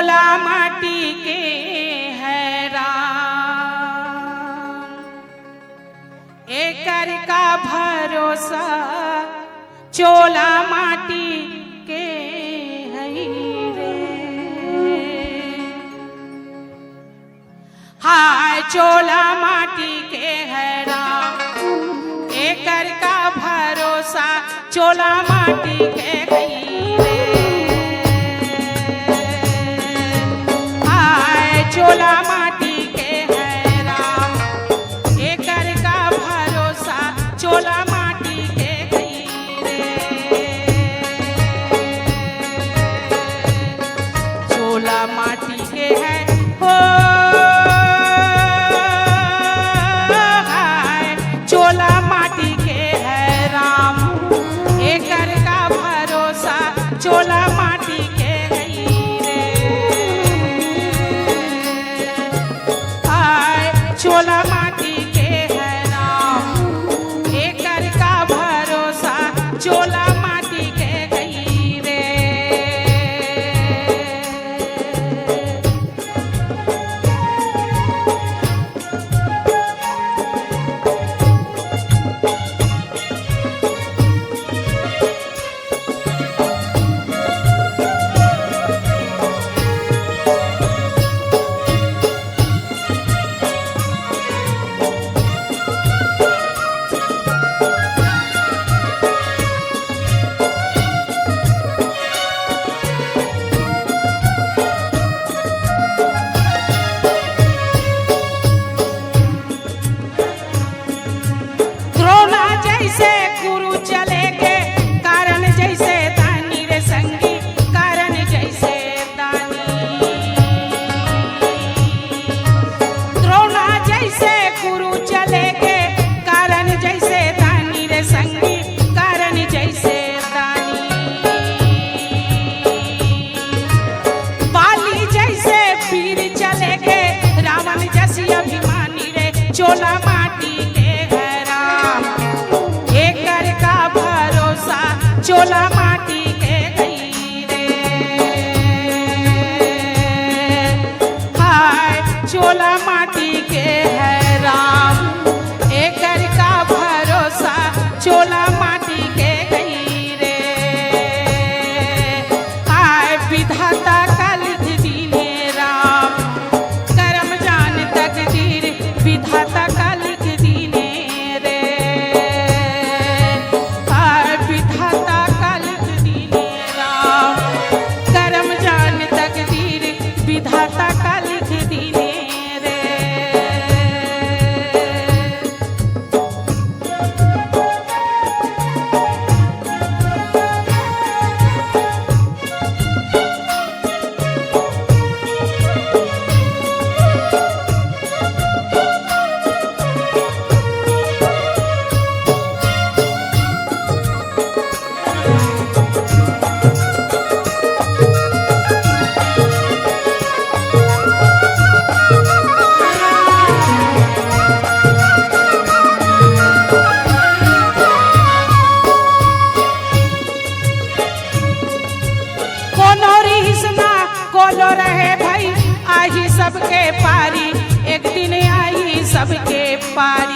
चोला माटी के है राम, एकर का भरोसा चोला माटी के है रे। हाय चोला माटी के है राम, एकर का भरोसा चोला माटी के है रे। चोला माटी के है राम, एकर का भरोसा चोला माटी के गई रे। चोला माटी के है हो चोला माटी के है राम, एकर का भरोसा चोला माटी के चोला माटी के है राम, एकर का भरोसा चोला माटी के गई रे। चोला माटी के है राम, एकर का भरोसा चोला माटी के गई रे। हाय चोला माटी के है राम, एकर का भरोसा चोला माटी के गई रे। हाय विधाता का लिख दीने राम, करम जान तकदीर विधाता का लिख दीने रे। विधाता का लिख दीने राम, करम जान तकदीर विधाता का लिख दीने रे। कोलो रहे भाई आई सबके पारी, एक दिन आई सबके पारी।